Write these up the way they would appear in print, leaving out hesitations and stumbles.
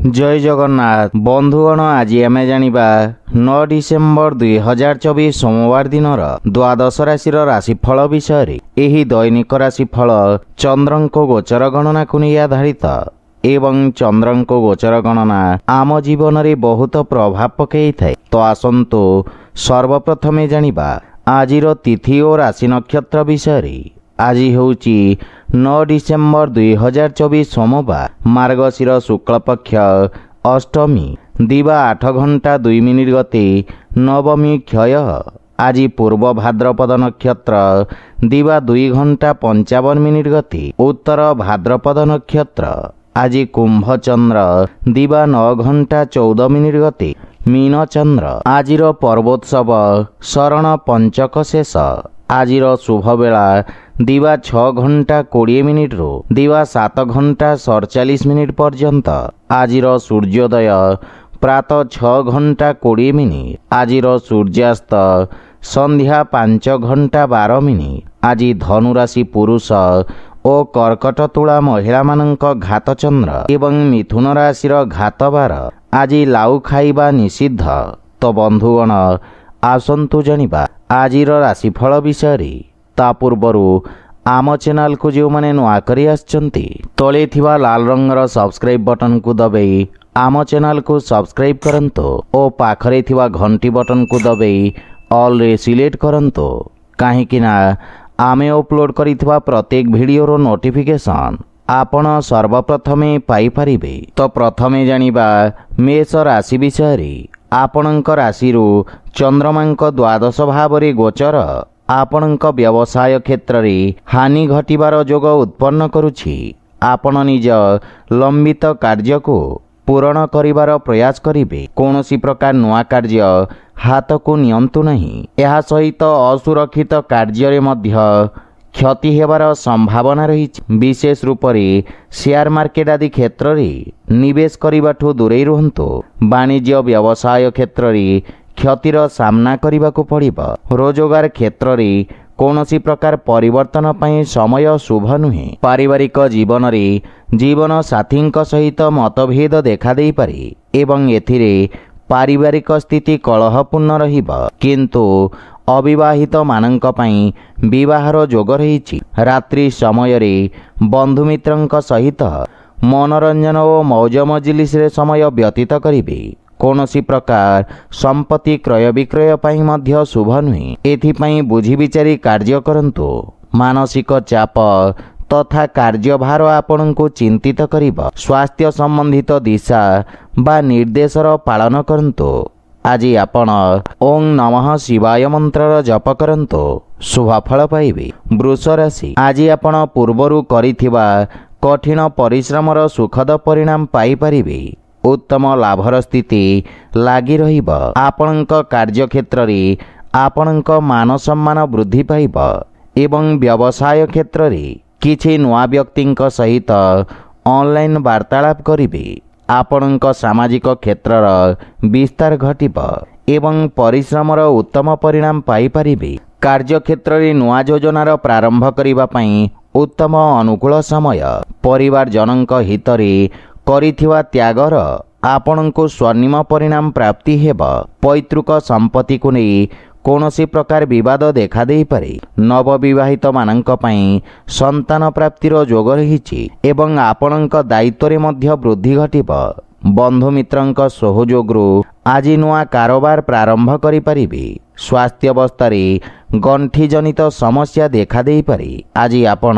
जय जगन्नाथ बंधुगण आज आम जानिबा 9 डिसेम्बर 2024 सोमवार दिन द्वादश राशि राशिफल विषय। एही दैनिक राशिफल चंद्रंको गोचर गणना को नहीं आधारित एवं चंद्रंको गोचर गणना आम जीवन में बहुत प्रभाव पकई थाए। तो आसंतु सर्वप्रथमे जानिबा आजिर तिथि और राशि नक्षत्र विषय। आज होउची 9 डिसेम्बर 2024 सोमवार मार्गशीर शुक्ल पक्ष अष्टमी दिवा 8 घंटा 2 मिनिट गति नवमी क्षय। आज पूर्व भाद्रपद नक्षत्र दिवा 2 घंटा 55 मिनिट गति उत्तर भाद्रपद नक्षत्र। आज कुंभ चंद्र दिवा 9 घंटा 14 मिनिट गति मीन चंद्र। आजिर पर्वोत्सव शरण पंचक शेष। आजिर शुभ बेला दिवा 6 घंटा 20 मिनिट रू दिवा 7 घंटा 47 मिनिट पर्यंत। आजिर सूर्योदय प्रातः 6 घंटा 20 मिनिट। आजिर सूर्यास्त संध्या 5 घंटा 12 मिनिट। आज धनुराशि पुरुष और कर्कट तुला महिला मानक घात चंद्र एवं मिथुन राशिर घात बार। आज लाउ खाइबा निषिद्ध। तो बंधुगण आसंतु जानिबा आजिर राशिफल विषय। ता पूर्वरु आम चैनल को जो माने नुआ करी आछंती तले थिबा लाल रंगर सब्सक्राइब बटन को दबाई आम चैनल को सब्सक्राइब करंतो और पाखरे थिबा घंटी बटन को दबाई ऑल रे सिलेक्ट करंतो काहेकि ना आमे अपलोड करिथिबा प्रत्येक वीडियो नोटिफिकेशन आपण सर्वप्रथमे पाई परिबे। तो प्रथमे जानिबा मेष राशि विषय। आपणक राशि चंद्रमांक द्वादश भाव गोचर आपणक व्यवसाय क्षेत्र में हानि घटिबार जोग उत्पन्न करुछि। आपण निज लंबित कार्य को पूरण करिबार प्रयास करिबे। कोनोसी प्रकार नुआ कार्य हाथ को नियंतु नहीं। यह सहित असुरक्षित कार्य मध्य क्षति हेबार संभावना रही। विशेष रूप से शेयर मार्केट आदि क्षेत्र में निवेश करने दूरे रुहंतु। वाणिज्य व्यवसाय क्षेत्र में क्षतिर सामना करने को पड़िबो। रोजगार क्षेत्र में कौनसी प्रकार परिवर्तन पई समय शुभ नुहे। पारिवारिक जीवन रे जीवन साथी सहित मतभेद देखा दे पारे एवं एथिरे पारिवारिक स्थिति कलहपूर्ण रहिबो। किंतु अविवाहित मानंक पई विवाहर जोग रही। रात्रि समय रे बंधु मित्रंक सहित मनोरंजन और मौज मजलिस रे समय व्यतीत करिबे। कोनोसी प्रकार संपत्ति क्रय विक्रय पई मध्य शुभ नुहे। एथिपई बुझी विचारी कार्य करंतु। मानसिक चाप तथा कार्यभार आपण को चिंतित करिबो। स्वास्थ्य संबंधित दिशा बा निर्देशर पालन करंतु। आज आपण ओं नमः शिवाय मंत्र जप करंतु शुभफल पाइबे। वृष राशि। आज आपण पूर्वरु करिथिबा कठिन परिश्रमर सुखद परिणाम पाई परिबे। उत्तम लाभर स्थिति लागी रहिबो। आपणक कार्य क्षेत्र रे आपणक मान सम्मान वृद्धि पाइबो एवं व्यवसाय क्षेत्र रे किछि नुआ व्यक्तिंक सहित ऑनलाइन वार्तालाप करिबे। आपणक सामाजिक क्षेत्रर विस्तार घटिबो एवं परिश्रमर उत्तम परिणाम पाई परिबे। कार्य क्षेत्र रे नुआ योजनार प्रारंभ करिबा पई उत्तम अनुकूल समय। परिवार जनक हित रे करिथिबा त्यागर आपणको स्वर्णिम परिणाम प्राप्ति हेब। पैतृक संपत्ति को नहीं कौनसी प्रकार विवाद देखा दे पारे। नवविवाहित मानंक पई संतान प्राप्तिर जोग रही एवं आपणक दायित्व रे मध्य वृद्धि घटिबो। बंधु मित्रंक सहयोग आज नुआ कारोबार प्रारंभ करि परिबे। स्वास्थ्य अवस्था रे गंठी जनित समस्या देखा दे पारे। आज आपण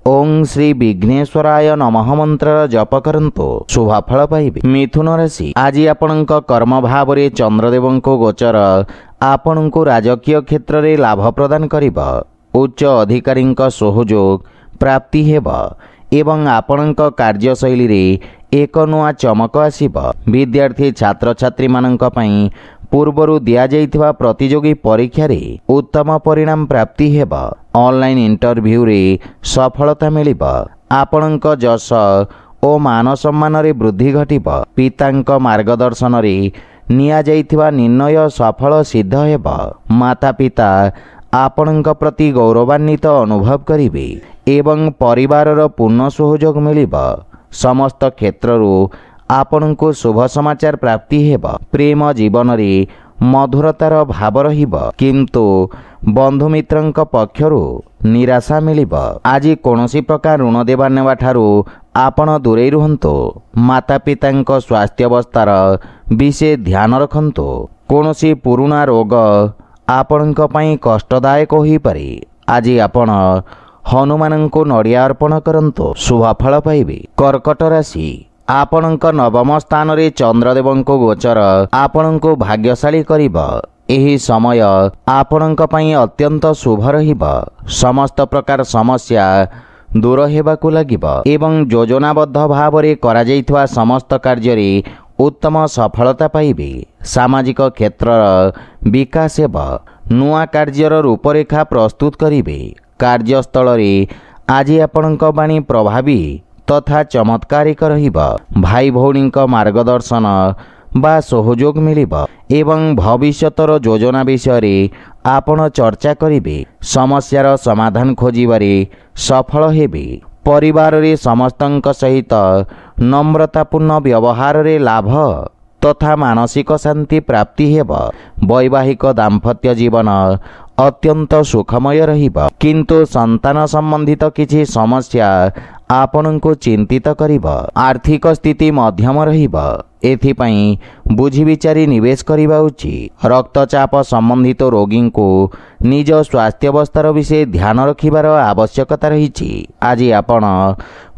ओं श्री विघ्नेश्वराय नमः मंत्र जप करंतु शुभफल पाइबे। मिथुन राशि। आज आपणक कर्म भाव रे चंद्रदेव को गोचर आपण को राजकीय क्षेत्र रे लाभ प्रदान करिबो। उच्च अधिकारी सहयोग प्राप्ति हेबो एवं आपणक कार्यशैली रे एक नुआ चमक आसीबो। विद्यार्थी छात्र छात्री मानंक पई पूर्वरु दिया जाइथिबा प्रतियोगी परीक्षा रे उत्तम परिणाम प्राप्ति हेबो। ऑनलाइन इंटरव्यू रे सफलता मिलिबो। आपणक जश ओ मान सम्मान रे वृद्धि घटिबो। पितांक मार्गदर्शन रे निया जाइथिबा निर्णय सफल सिद्ध हेबो। माता पिता आपणक प्रति गौरवान्वित अनुभव करिबे एवं परिवारर पूर्ण सहयोग मिलिबो। समस्त क्षेत्ररू आपणको शुभ समाचार प्राप्ति हेब। प्रेम जीवन रे मधुरतार भाव रहिब, किंतु बंधु मित्रंक पक्षरु निराशा मिलिब। आज कोनोसी प्रकार ऋण देवा नेवा ठारू आपण दूरे रुहंतु। माता पितांक स्वास्थ्य अवस्थार विशेष ध्यान रखंतु। कोनोसी पुराना रोग आपणक पई कष्टदायक होई पारे। आज आपण हनुमान को नड़िया अर्पण करंतु, शुभ फल पाइबे। कर्कट राशि, आपणक नवम स्थान रे चंद्रदेवंको गोचर आपणको भाग्यशाली करिब। एही समय आपणक पई अत्यंत शुभ रहिब। समस्त प्रकार समस्या दूर हेबाकु लागिब एवं योजनाबद्ध भाव रे करा जाइथवा समस्त कार्य रे उत्तम सफलता पाइबे। सामाजिक क्षेत्र विकास हेब। नुआ कार्यर रूपरेखा प्रस्तुत करिबे। कार्यस्थल रे आज आपणक बाणी प्रभावी तथा चमत्कारिक रहिब। भाई भौणीक मार्गदर्शन बा सहयोग मिलिब एवं भविष्यतर योजना विषय आपण चर्चा करिबे। समस्यार समाधान खोजिबारे सफल हेबे। परिवार रे समस्तंक सहित नम्रतापूर्ण व्यवहार रे लाभ तथा मानसिक शांति प्राप्ति हेब। वैवाहिक दाम्पत्य जीवन अत्यंत सुखमय रहिब, किंतु संतान संबंधित किछि समस्या आपणको चिंतित करिब। आर्थिक स्थिति मध्यम रहिब। एथिपाई बुझी विचारी निवेश करिबा उचित। रक्तचाप संबंधित रोगी को निज स्वास्थ्य अवस्थार विषय ध्यान रखिबार आवश्यकता रहिछि। आज आपण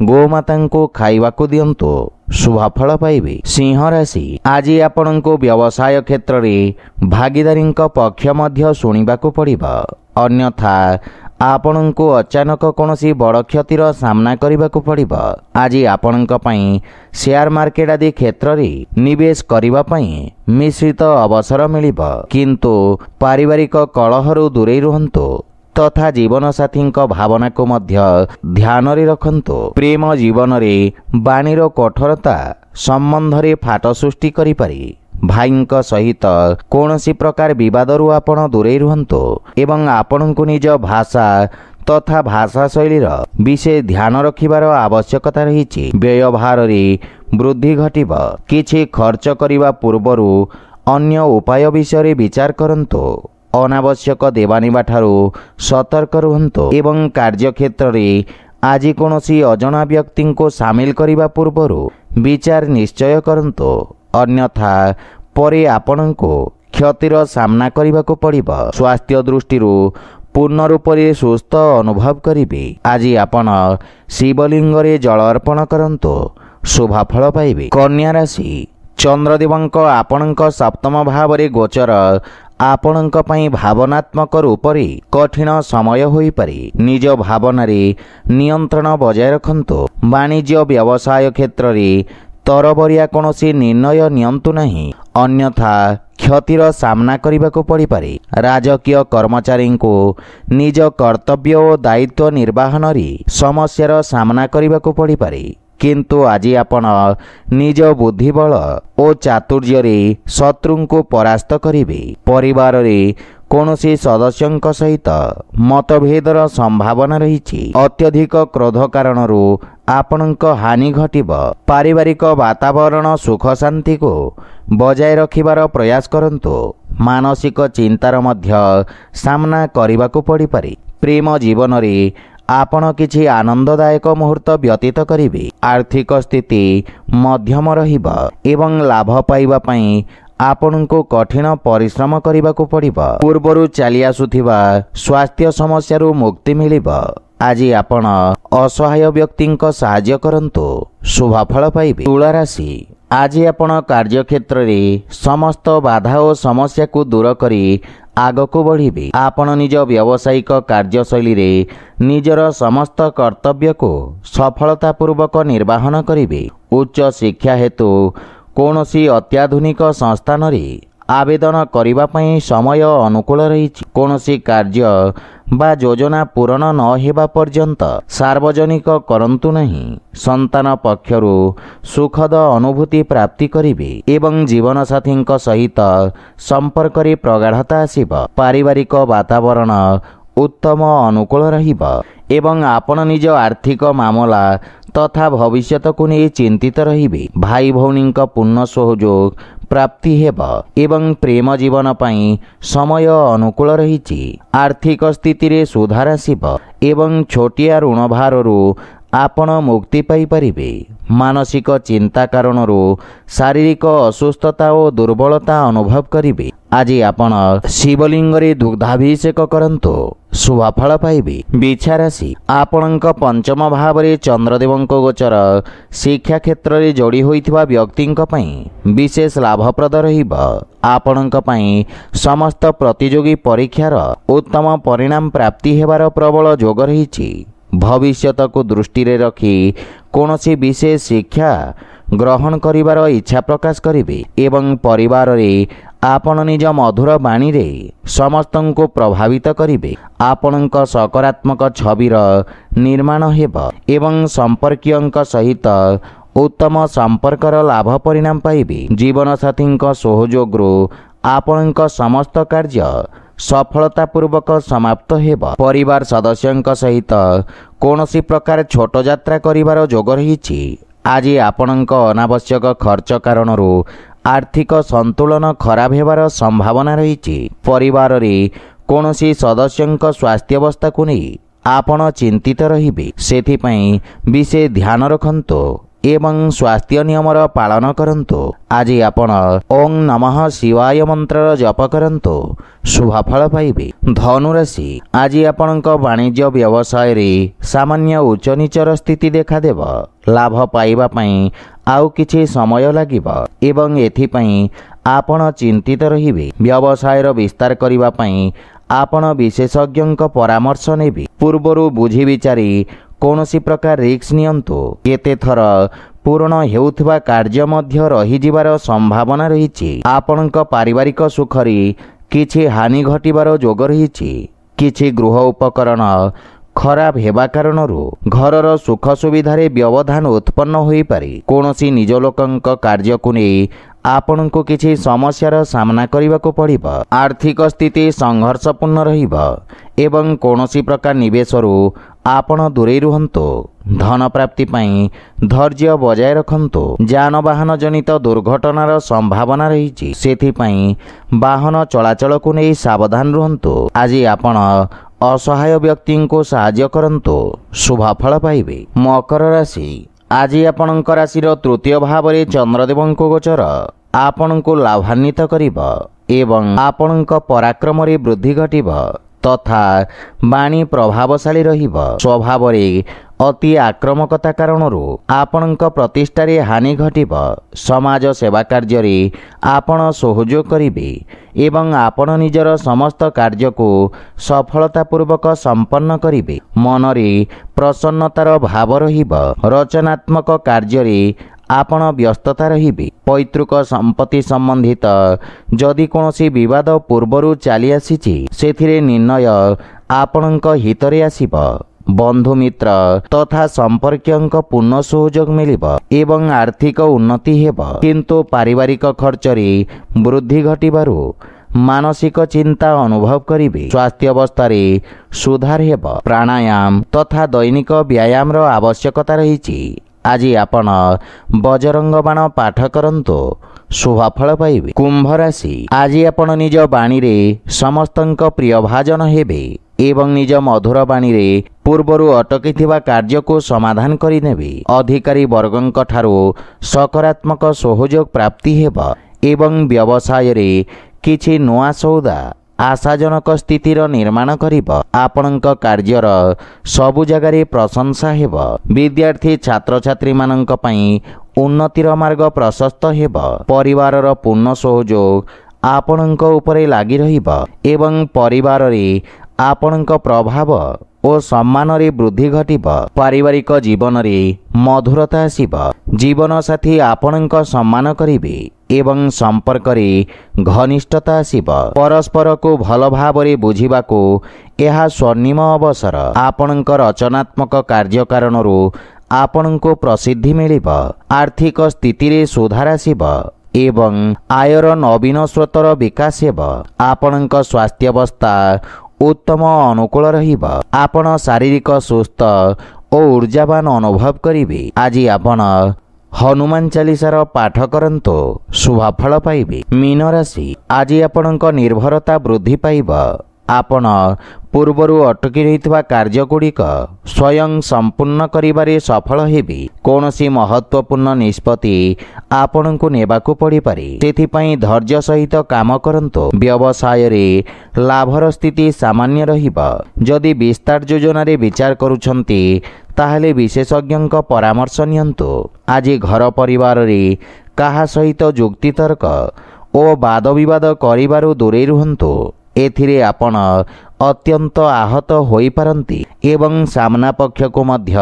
गोमाता को खाइबाकू दियंतु, शुभ फल पाइबे। सिंह राशि, आज आपणको व्यवसाय क्षेत्र रे भागीदारी पक्ष मध्य शुणिबाकू पड़िब। अन्यथा आपणको अचानक कोनोसी बड़ क्षतिर सामना करिबाकू पड़िब। आज आपणक पई शेयर मार्केट आदि क्षेत्र रे निवेश करिबा पई मिश्रित अवसर मिलिब, किंतु पारिवारिक कलहरु दूरे रुहंतु तथा जीवन साथी भावना को मध्य ध्यान रे रखंतु। प्रेम जीवन रे बाणीर कठोरता संबंध रे फाट सृष्टि करि पारि। भाईंक सहित कौनसी प्रकार विवादरू आपण दूरे रुहंतु एवं आपणको निज भाषा तथा भाषा शैलीर विशेष ध्यान रखिबार आवश्यकता रहिछि। व्यवहार रे वृद्धि घटिब। किछि खर्च करिबा पूर्वरु अन्य उपाय विषय विचार करंतु। अनावश्यक देवानिबा ठारू सतर्क रुहंतु एवं कार्यक्षेत्र रे आज कोनोसी अजଣା व्यक्ति को शामिल करिबा पूर्वरु विचार निश्चय करंतु, अन्यथा परे आपणको क्षतिर सामना करिबाकू पड़िब। स्वास्थ्य दृष्टिरू पूर्ण रूप से सुस्थ अनुभव करिबे। आज आपण शिवलिंग रे जल अर्पण करंतु, शुभ फल पाइबे। कन्या राशि, चंद्रदेवंक आपणक सप्तम भाव रे गोचर आपणक पई भावनात्मक रूप रे कठिन समय होई पारे। निज भावना रे नियंत्रण बजाय रखंतु। वाणिज्य व्यवसाय क्षेत्र रे तरबरिया कोनोसी निर्णय नियंतु नहीं, अन्यथा क्षतिर सामना करिबाकू पड़ी पारे। राजकीय कर्मचारी को निज कर्तव्य और दायित्व निर्वाहन रे समस्यार सामना करिबाकू पड़ी पारे, किंतु आज आपण निज बुद्धिबल और चातुर्य रे शत्रु को परास्त करिबे। परिवार रे कौनसी सदस्यंक सहित मतभेदर संभावना रही। अत्यधिक क्रोध कारण आपणक हानि घटिब। पारिवारिक वातावरण सुख शांति को बजाय रखिबार प्रयास करंतु। मानसिक चिंतार मध्य सामना करिबाकू पड़ी पारे। प्रेम जीवन रे आपण किछि आनंददायक मुहूर्त व्यतीत करिबे। आर्थिक स्थिति मध्यम रहिब एवं लाभ पाइबा पई आपनको कठिन परिश्रम करिबाकू पड़िब। पूर्वरु चली आसुथिबा स्वास्थ्य समस्यारू मुक्ति मिलिब। आज आपण असहाय व्यक्तिंक सहाय्य करंतु, शुभ फल पाइबे। तुला राशि, आज आपण कार्यक्षेत्र रे समस्त बाधा और समस्या को दूर करी आगको बढ़िबे। आपण निज व्यावसायिक कार्यशैली रे निजर समस्त कर्तव्य को सफलता पूर्वक निर्वाहन करिबे। उच्च शिक्षा हेतु कौनसी अत्याधुनिक संस्थान रे आवेदन करिबा पई समय अनुकूल रहिछि। कौनसी कार्य बा योजना पूर्ण न हेबा पर्यंत सार्वजनिक करंतु नहीं। संतान पक्षरु सुखद अनुभूति प्राप्ति करिबे एवं जीवन साथींक सहित संपर्क रे प्रगाढ़ता आसिब। पारिवारिक वातावरण उत्तम अनुकूल रहिब ଏବଂ ଆପଣ ନିଜ ଆର୍ଥିକ ମାମଲା ତଥା ଭବିଷ୍ୟତକୁ ନେଇ ଚିନ୍ତିତ ରହିବେ। ଭାଇ ଭଉଣୀଙ୍କ ପୂର୍ଣ୍ଣ ସହଯୋଗ ପ୍ରାପ୍ତି ହେବ ଏବଂ ପ୍ରେମ ଜୀବନ ପାଇଁ ସମୟ ଅନୁକୂଳ ରହିଛି। ଆର୍ଥିକ ସ୍ଥିତିରେ ସୁଧାର ଆସିବ ଏବଂ ଛୋଟିଆ ଋଣ ଭାରରୁ ଆପଣ ମୁକ୍ତି ପାଇପାରିବେ। ମାନସିକ ଚିନ୍ତା କାରଣରୁ ଶାରୀରିକ ଅସୁସ୍ଥତା ଓ ଦୁର୍ବଳତା ଅନୁଭବ କରିବେ। ଆଜି ଆପଣ ଶିବଲିଙ୍ଗରେ ଦୁଗ୍ଧାଭିଷେକ କରନ୍ତୁ, ଶୁଭଫଳ ପାଇବେ। ବିଛା ରାଶି, ଆପଣଙ୍କ ପଞ୍ଚମ ଭାବରେ ଚନ୍ଦ୍ରଦେବଙ୍କ ଗୋଚର ଶିକ୍ଷା କ୍ଷେତ୍ରରେ ଯୋଡ଼ି ହୋଇଥିବା ବ୍ୟକ୍ତିଙ୍କ ପାଇଁ ବିଶେଷ ଲାଭପ୍ରଦ ରହିବ। ଆପଣଙ୍କ ପାଇଁ ସମସ୍ତ ପ୍ରତିଯୋଗୀ ପରୀକ୍ଷାର ଉତ୍ତମ ପରିଣାମ ପ୍ରାପ୍ତି ହେବାର ପ୍ରବଳ ଯୋଗ ରହିଛି। ଭବିଷ୍ୟତକୁ ଦୃଷ୍ଟିରେ ରଖି କୌଣସି ବିଶେଷ ଶିକ୍ଷା ଗ୍ରହଣ କରିବାର ଇଚ୍ଛା ପ୍ରକାଶ କରିବେ ଏବଂ ପରିବାରରେ ଆପଣ ନିଜ ମଧୁର ବାଣୀରେ ସମସ୍ତଙ୍କୁ ପ୍ରଭାବିତ କରିବେ। ଆପଣଙ୍କ ସକାରାତ୍ମକ ଛବିର ନିର୍ମାଣ ହେବ ଏବଂ ସମ୍ପର୍କୀୟଙ୍କ ସହିତ ଉତ୍ତମ ସମ୍ପର୍କର ଲାଭ ପରିଣାମ ପାଇବେ। ଜୀବନସାଥୀଙ୍କ ସହଯୋଗରୁ ଆପଣଙ୍କ ସମସ୍ତ କାର୍ଯ୍ୟ ସଫଳତାପୂର୍ବକ ସମାପ୍ତ ହେବ। ପରିବାର ସଦସ୍ୟଙ୍କ ସହିତ କୌଣସି ପ୍ରକାର ଛୋଟ ଯାତ୍ରା କରିବାର ଯୋଗ ରହିଛି। ଆଜି ଆପଣଙ୍କ ଅନାବଶ୍ୟକ ଖର୍ଚ୍ଚ କାରଣରୁ ଆର୍ଥିକ ସନ୍ତୁଳନ ଖରାପ ହେବାର ସମ୍ଭାବନା ରହିଛି। ପରିବାରରେ କୌଣସି ସଦସ୍ୟଙ୍କ ସ୍ୱାସ୍ଥ୍ୟାବସ୍ଥାକୁ ନେଇ ଆପଣ ଚିନ୍ତିତ ରହିବେ, ସେଥିପାଇଁ ବିଶେଷ ଧ୍ୟାନ ରଖନ୍ତୁ ଏବଂ ସ୍ୱାସ୍ଥ୍ୟ ନିୟମର ପାଳନ କରନ୍ତୁ। ଆଜି ଆପଣ ଓಂ ନମଃ ଶିବାୟ ମନ୍ତ୍ରର ଜପ କରନ୍ତୁ, ଶୁଭଫଳ ପାଇବେ। ଧନୁରାଶି, ଆଜି ଆପଣଙ୍କ ବାଣିଜ୍ୟ ବ୍ୟବସାୟରେ ସାମାନ୍ୟ ଉଚ୍ଚ ନିଚର ସ୍ଥିତି ଦେଖାଦେବ। ଲାଭ ପାଇବା ପାଇଁ ଆଉ କିଛି ସମୟ ଲାଗିବ ଏବଂ ଏଥିପାଇଁ ଆପଣ ଚିନ୍ତିତ ରହିବେ। ବ୍ୟବସାୟର ବିସ୍ତାର କରିବା ପାଇଁ ଆପଣ ବିଶେଷଜ୍ଞଙ୍କ ପରାମର୍ଶ ନେବେ। ପୂର୍ବରୁ ବୁଝି ବିଚାରି କୌଣସି ପ୍ରକାର ରିସ୍କ ନିଅନ୍ତୁ। କେତେଥର ପୂରଣ ହେଉଥିବା କାର୍ଯ୍ୟ ମଧ୍ୟ ରହିଯିବାର ସମ୍ଭାବନା ରହିଛି। ଆପଣଙ୍କ ପାରିବାରିକ ସୁଖରେ କିଛି ହାନି ଘଟିବାର ଯୋଗ ରହିଛି। କିଛି ଗୃହ ଉପକରଣ ଖରାପ ହେବା କାରଣରୁ ଘରର ସୁଖ ସୁବିଧାରେ ବ୍ୟବଧାନ ଉତ୍ପନ୍ନ ହୋଇପାରେ। କୌଣସି ନିଜ ଲୋକଙ୍କ କାର୍ଯ୍ୟକୁ ନେଇ ଆପଣଙ୍କୁ କିଛି ସମସ୍ୟାର ସାମ୍ନା କରିବାକୁ ପଡ଼ିବ। ଆର୍ଥିକ ସ୍ଥିତି ସଂଘର୍ଷପୂର୍ଣ୍ଣ ରହିବ ଏବଂ କୌଣସି ପ୍ରକାର ନିବେଶରୁ ଆପଣ ଦୂରେଇ ରୁହନ୍ତୁ। ଧନ ପ୍ରାପ୍ତି ପାଇଁ ଧୈର୍ଯ୍ୟ ବଜାୟ ରଖନ୍ତୁ। ଯାନବାହନ ଜନିତ ଦୁର୍ଘଟଣାର ସମ୍ଭାବନା ରହିଛି, ସେଥିପାଇଁ ବାହନ ଚଳାଚଳକୁ ନେଇ ସାବଧାନ ରୁହନ୍ତୁ। ଆଜି ଆପଣ ଅସହାୟ ବ୍ୟକ୍ତିଙ୍କୁ ସାହାଯ୍ୟ କରନ୍ତୁ, ଶୁଭଫଳ ପାଇବେ। ମକର ରାଶି, ଆଜି ଆପଣଙ୍କ ରାଶିର ତୃତୀୟ ଭାବରେ ଚନ୍ଦ୍ରଦେବଙ୍କ ଗୋଚର ଆପଣଙ୍କୁ ଲାଭାନ୍ୱିତ କରିବ ଏବଂ ଆପଣଙ୍କ ପରାକ୍ରମରେ ବୃଦ୍ଧି ଘଟିବ ତଥା ବାଣୀ ପ୍ରଭାବଶାଳୀ ରହିବ। ସ୍ୱଭାବରେ ଅତି ଆକ୍ରମକତା କାରଣରୁ ଆପଣଙ୍କ ପ୍ରତିଷ୍ଠାରେ ହାନି ଘଟିବ। ସମାଜ ସେବା କାର୍ଯ୍ୟରେ ଆପଣ ସହଯୋଗ କରିବେ ଏବଂ ଆପଣ ନିଜର ସମସ୍ତ କାର୍ଯ୍ୟକୁ ସଫଳତାପୂର୍ବକ ସମ୍ପନ୍ନ କରିବେ। ମନରେ ପ୍ରସନ୍ନତାର ଭାବ ରହିବ। ରଚନାତ୍ମକ କାର୍ଯ୍ୟରେ ଆପଣ ବ୍ୟସ୍ତତା ରହିବେ। ପୈତୃକ ସମ୍ପତ୍ତି ସମ୍ବନ୍ଧିତ ଯଦି କୌଣସି ବିବାଦ ପୂର୍ବରୁ ଚାଲି ଆସିଛି, ସେଥିରେ ନିର୍ଣ୍ଣୟ ଆପଣଙ୍କ ହିତରେ ଆସିବ। ବନ୍ଧୁ ମିତ୍ର ତଥା ସମ୍ପର୍କୀୟଙ୍କ ପୂର୍ଣ୍ଣ ସହଯୋଗ ମିଳିବ ଏବଂ ଆର୍ଥିକ ଉନ୍ନତି ହେବ। କିନ୍ତୁ ପାରିବାରିକ ଖର୍ଚ୍ଚରେ ବୃଦ୍ଧି ଘଟିବାରୁ ମାନସିକ ଚିନ୍ତା ଅନୁଭବ କରିବେ। ସ୍ୱାସ୍ଥ୍ୟାବସ୍ଥାରେ ସୁଧାର ହେବ। ପ୍ରାଣାୟାମ ତଥା ଦୈନିକ ବ୍ୟାୟାମର ଆବଶ୍ୟକତା ରହିଛି। ଆଜି ଆପଣ ବଜରଙ୍ଗ ବାଣ ପାଠ କରନ୍ତୁ, ଶୁଭଫଳ ପାଇବେ। କୁମ୍ଭ ରାଶି, ଆଜି ଆପଣ ନିଜ ବାଣୀରେ ସମସ୍ତଙ୍କ ପ୍ରିୟ ଭାଜନ ହେବେ ଏବଂ ନିଜ ମଧୁର ବାଣୀରେ ପୂର୍ବରୁ ଅଟକିଥିବା କାର୍ଯ୍ୟକୁ ସମାଧାନ କରିନେବେ। ଅଧିକାରୀ ବର୍ଗଙ୍କ ଠାରୁ ସକାରାତ୍ମକ ସହଯୋଗ ପ୍ରାପ୍ତି ହେବ ଏବଂ ବ୍ୟବସାୟରେ କିଛି ନୂଆ ସଉଦା ଆଶାଜନକ ସ୍ଥିତିର ନିର୍ମାଣ କରିବ। ଆପଣଙ୍କ କାର୍ଯ୍ୟର ସବୁ ଜାଗାରେ ପ୍ରଶଂସା ହେବ। ବିଦ୍ୟାର୍ଥୀ ଛାତ୍ରଛାତ୍ରୀମାନଙ୍କ ପାଇଁ ଉନ୍ନତିର ମାର୍ଗ ପ୍ରଶସ୍ତ ହେବ। ପରିବାରର ପୂର୍ଣ୍ଣ ସହଯୋଗ ଆପଣଙ୍କ ଉପରେ ଲାଗି ରହିବ ଏବଂ ପରିବାରରେ ଆପଣଙ୍କ ପ୍ରଭାବ ଓ ସମ୍ମାନରେ ବୃଦ୍ଧି ଘଟିବ। ପାରିବାରିକ ଜୀବନରେ ମଧୁରତା ଆସିବ। ଜୀବନସାଥୀ ଆପଣଙ୍କ ସମ୍ମାନ କରିବେ ଏବଂ ସମ୍ପର୍କରେ ଘନିଷ୍ଠତା ଆସିବ। ପରସ୍ପରକୁ ଭଲ ଭାବରେ ବୁଝିବାକୁ ଏହା ସ୍ୱର୍ଣ୍ଣିମ ଅବସର। ଆପଣଙ୍କ ରଚନାତ୍ମକ କାର୍ଯ୍ୟ କାରଣରୁ ଆପଣଙ୍କୁ ପ୍ରସିଦ୍ଧି ମିଳିବ। ଆର୍ଥିକ ସ୍ଥିତିରେ ସୁଧାର ଆସିବ ଏବଂ ଆୟର ନବୀନ ସ୍ରୋତର ବିକାଶ ହେବ। ଆପଣଙ୍କ ସ୍ୱାସ୍ଥ୍ୟାବସ୍ଥା उत्तम अनुकूल रहिब। आपण शारीरिक सुस्थ और ऊर्जावान अनुभव करिवे। आज आपण हनुमान चालीसार पाठ करंतु शुभफल पाइबे। मीन राशि आज आपणक निर्भरता वृद्धि पाइब। आपण पूर्वरु अटकी रहितबा कार्यगुड़िक स्वयं संपूर्ण करिबारे सफल हेबे। कौनसी महत्वपूर्ण निष्पत्ति आपणको नेबाकू पड़ी पारे, सेथिपई धैर्य सहित काम करंतु। व्यवसाय रे लाभर स्थिति सामान्य रहिब। जदि विस्तार योजना रे विचार करूछंती ताहले विशेषज्ञक परामर्श नियंतु। आज घर परिवार रे काहा सहित जुक्तितर्क ओ वाद विवाद करिबारु दूरे रुहंतु। एथिरे आपण अत्यंत आहत होई पारंती एवं सामना पक्ष को मध्य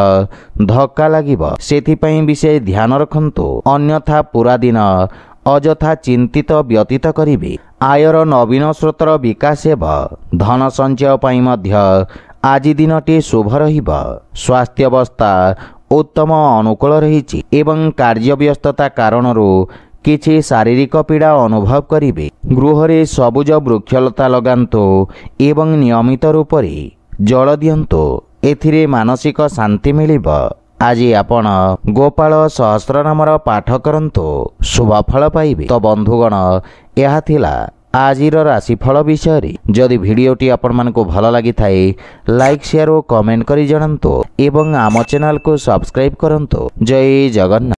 धक्का लागिब। सेथिपई विषय ध्यान रखंतु, अन्यथा पूरा दिन अजथा चिंतित व्यतीत करिवे। आयर नवीन स्रोतर विकास हेब। धन संचय पई मध्य आज दिनटी शुभ रहिब। स्वास्थ्य अवस्था उत्तम अनुकूल रहिछि एवं कार्यव्यस्तता कारणरू किछि शारीरिक पीड़ा अनुभव करिवे। गृह रे सबुज वृक्षलता लगांतु एवं नियमित रूप रे जल दियंतु। एथिरे मानसिक शांति मिलिब। आज आपण गोपाल सहस्रनामर पाठ करंतु शुभफल पाइबे। तो बंधुगण, यह थिला आजिर राशिफल विषय। जदि भिडियोटी आपण मानकु भल लागि थाए लाइक शेयर और कमेंट करि जणांतु एवं आम चैनल को सब्सक्राइब करंतु। जय जगन्नाथ।